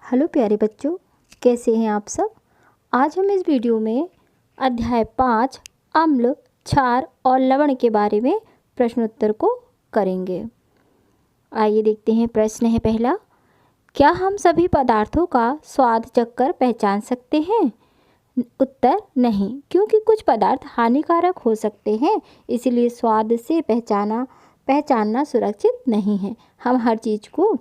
Hello प्यारे बच्चों, कैसे हैं आप सब। आज हम इस वीडियो में अध्याय 5 अम्ल, क्षार और लवण के बारे में प्रश्नोत्तर को करेंगे। आइए देखते हैं। प्रश्न है पहला, क्या हम सभी पदार्थों का स्वाद चखकर पहचान सकते हैं? उत्तर नहीं, क्योंकि कुछ पदार्थ हानिकारक हो सकते हैं, इसलिए स्वाद से पहचानना सुरक्षित नहीं है। हम हर चीज़ को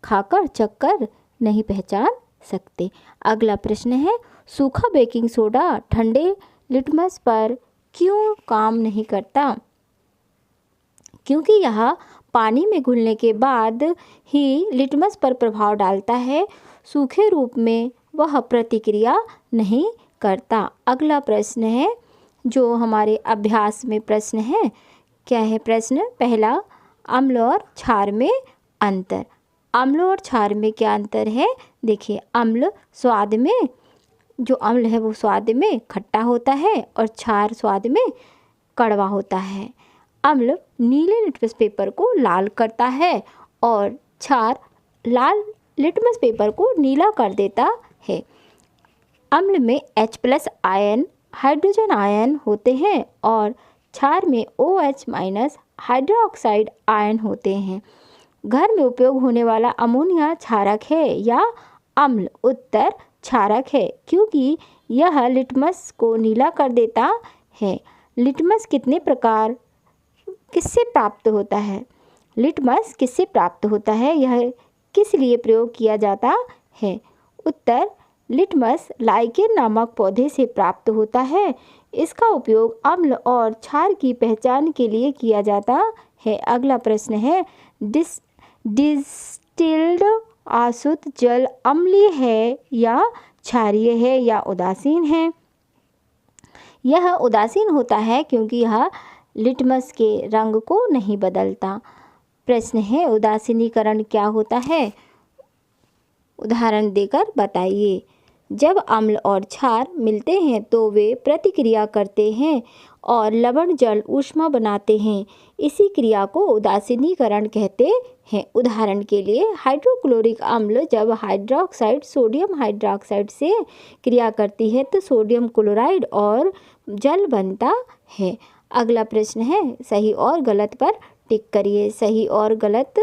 खाकर चखकर नहीं पहचान सकते। अगला प्रश्न है, सूखा बेकिंग सोडा ठंडे लिटमस पर क्यों काम नहीं करता? क्योंकि यह पानी में घुलने के बाद ही लिटमस पर प्रभाव डालता है, सूखे रूप में वह प्रतिक्रिया नहीं करता। अगला प्रश्न है जो हमारे अभ्यास में प्रश्न है, क्या है प्रश्न? पहला, अम्ल और क्षार में अंतर। अम्ल और क्षार में क्या अंतर है? देखिए, अम्ल स्वाद में, जो अम्ल है वो स्वाद में खट्टा होता है और क्षार स्वाद में कड़वा होता है। अम्ल नीले लिटमस पेपर को लाल करता है और क्षार लाल लिटमस पेपर को नीला कर देता है। अम्ल में H+ आयन, हाइड्रोजन आयन होते हैं और क्षार में OH- हाइड्रोक्साइड आयन होते हैं। घर में उपयोग होने वाला अमोनिया क्षारक है या अम्ल? उत्तर क्षारक है, क्योंकि यह लिटमस को नीला कर देता है। लिटमस किससे प्राप्त होता है? लिटमस किससे प्राप्त होता है? यह किस लिए प्रयोग किया जाता है? उत्तर, लिटमस लाइकेन नामक पौधे से प्राप्त होता है। इसका उपयोग अम्ल और क्षार की पहचान के लिए किया जाता है। अगला प्रश्न है, डिस्टिल्ड आसुत जल अम्लीय है या क्षारीय है या उदासीन है? यह उदासीन होता है क्योंकि यह लिटमस के रंग को नहीं बदलता। प्रश्न है, उदासीनीकरण क्या होता है? उदाहरण देकर बताइए। जब अम्ल और क्षार मिलते हैं तो वे प्रतिक्रिया करते हैं और लवण जल ऊष्मा बनाते हैं। इसी क्रिया को उदासीनीकरण कहते हैं। उदाहरण के लिए, हाइड्रोक्लोरिक अम्ल जब हाइड्रोक्साइड सोडियम हाइड्रोक्साइड से क्रिया करती है तो सोडियम क्लोराइड और जल बनता है। अगला प्रश्न है, सही और गलत पर टिक करिए। सही और गलत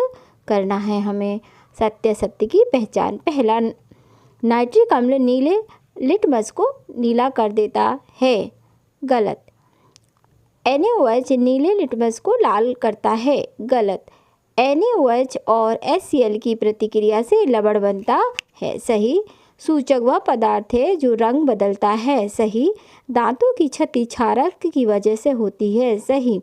करना है हमें। सत्य की पहचान। पहला, नाइट्रिक अम्ल नीले लिटमस को नीला कर देता है। गलत। NaOH नीले लिटमस को लाल करता है। गलत। NaOH और HCl की प्रतिक्रिया से लवण बनता है। सही। सूचक वह पदार्थ है जो रंग बदलता है। सही। दांतों की क्षति क्षारक की वजह से होती है। सही।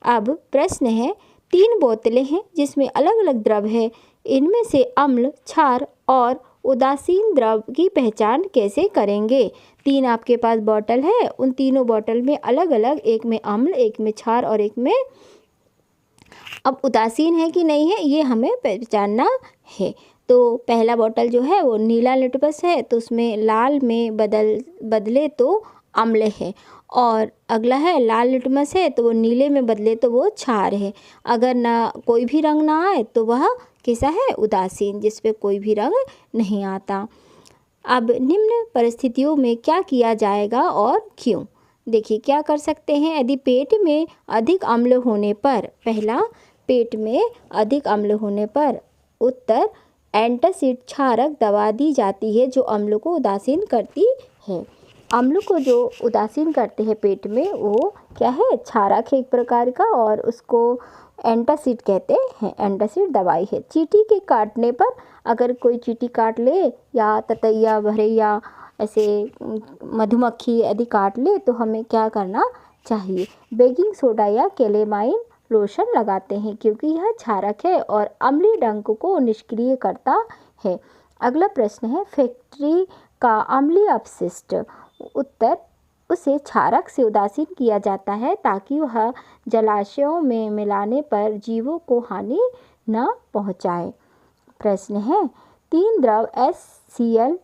अब प्रश्न है, 3 बोतलें हैं जिसमें अलग अलग द्रव है, इनमें से अम्ल, क्षार और उदासीन द्रव की पहचान कैसे करेंगे? 3 आपके पास बॉटल है, उन तीनों बॉटल में अलग अलग, एक में अम्ल, एक में क्षार और एक में अब उदासीन है कि नहीं है ये हमें पहचानना है। तो पहला बॉटल जो है वो नीला लिटमस है, तो उसमें लाल में बदले तो अम्ल है, और अगला है लाल लिटमस है तो वो नीले में बदले तो वो क्षार है। अगर ना कोई भी रंग ना आए तो वह कैसा है? उदासीन, जिसपे कोई भी रंग नहीं आता। अब निम्न परिस्थितियों में क्या किया जाएगा और क्यों? देखिए, क्या कर सकते हैं यदि पेट में अधिक अम्ल होने पर। पहला, पेट में अधिक अम्ल होने पर। उत्तर, एंटासिड क्षारक दवा दी जाती है जो अम्ल को उदासीन करती है। अम्ल को जो उदासीन करते हैं पेट में, वो क्या है? क्षारक है एक प्रकार का, और उसको एंटासिड कहते हैं। एंटासिड दवाई है। चींटी के काटने पर, अगर कोई चींटी काट ले या ततैया भरैया ऐसे मधुमक्खी यदि काट ले तो हमें क्या करना चाहिए? बेकिंग सोडा या कैलेमाइन लोशन लगाते हैं, क्योंकि यह क्षारक है और अम्लीय डंक को निष्क्रिय करता है। अगला प्रश्न है, फैक्ट्री का अम्लीय अपशिष्ट। उत्तर, उसे क्षारक से उदासीन किया जाता है ताकि वह जलाशयों में मिलाने पर जीवों को हानि न पहुंचाए। प्रश्न है, 3 द्रव HCl,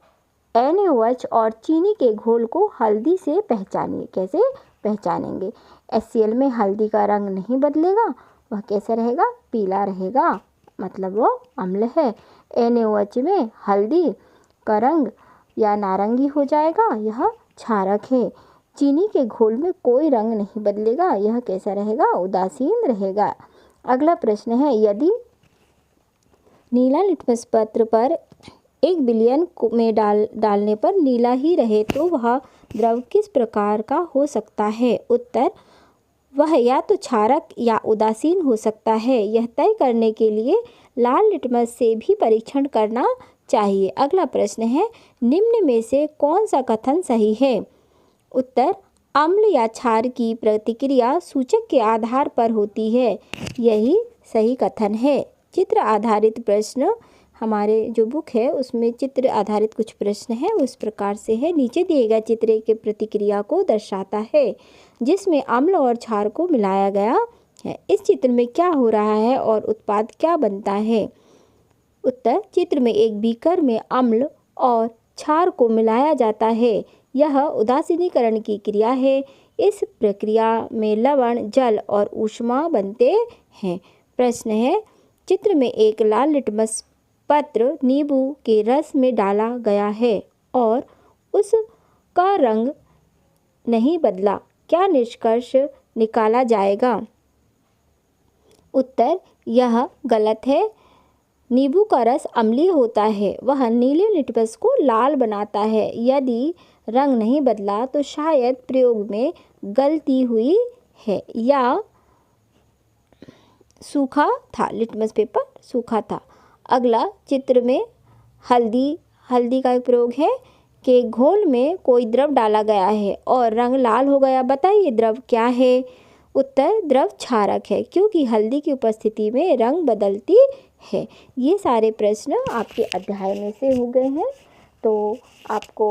NaOH और चीनी के घोल को हल्दी से पहचानिए। कैसे पहचानेंगे? HCl में हल्दी का रंग नहीं बदलेगा, वह कैसा रहेगा? पीला रहेगा, मतलब वो अम्ल है। NaOH में हल्दी का रंग या नारंगी हो जाएगा, यह क्षारक है। चीनी के घोल में कोई रंग नहीं बदलेगा, यह कैसा रहेगा? उदासीन रहेगा। अगला प्रश्न है, यदि नीला लिटमस पत्र पर 1 विलयन में डालने पर नीला ही रहे तो वह द्रव किस प्रकार का हो सकता है? उत्तर, वह या तो क्षारक या उदासीन हो सकता है। यह तय करने के लिए लाल लिटमस से भी परीक्षण करना चाहिए। अगला प्रश्न है, निम्न में से कौन सा कथन सही है? उत्तर, अम्ल या क्षार की प्रतिक्रिया सूचक के आधार पर होती है, यही सही कथन है। चित्र आधारित प्रश्न, हमारे जो बुक है उसमें चित्र आधारित कुछ प्रश्न हैं, उस प्रकार से है। नीचे दिए गए चित्र के प्रतिक्रिया को दर्शाता है जिसमें अम्ल और क्षार को मिलाया गया है। इस चित्र में क्या हो रहा है और उत्पाद क्या बनता है? उत्तर, चित्र में एक बीकर में अम्ल और क्षार को मिलाया जाता है, यह उदासीनीकरण की क्रिया है। इस प्रक्रिया में लवण, जल और ऊष्मा बनते हैं। प्रश्न है, चित्र में एक लाल लिटमस पत्र नींबू के रस में डाला गया है और उसका रंग नहीं बदला, क्या निष्कर्ष निकाला जाएगा? उत्तर, यह गलत है। नींबू का रस अम्लीय होता है, वह नीले लिटमस को लाल बनाता है। यदि रंग नहीं बदला तो शायद प्रयोग में गलती हुई है या सूखा था, लिटमस पेपर सूखा था। अगला, चित्र में हल्दी का एक प्रयोग है कि घोल में कोई द्रव डाला गया है और रंग लाल हो गया, बताइए द्रव क्या है? उत्तर, द्रव क्षारक है क्योंकि हल्दी की उपस्थिति में रंग बदलती है। ये सारे प्रश्न आपके अध्याय में से हो गए हैं। तो आपको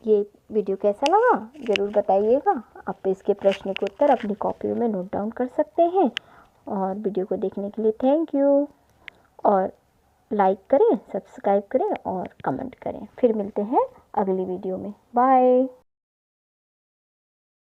ये वीडियो कैसा लगा ज़रूर बताइएगा। आप इसके प्रश्न के उत्तर अपनी कॉपी में नोट डाउन कर सकते हैं। और वीडियो को देखने के लिए थैंक यू। और लाइक करें, सब्सक्राइब करें और कमेंट करें। फिर मिलते हैं अगली वीडियो में। बाय।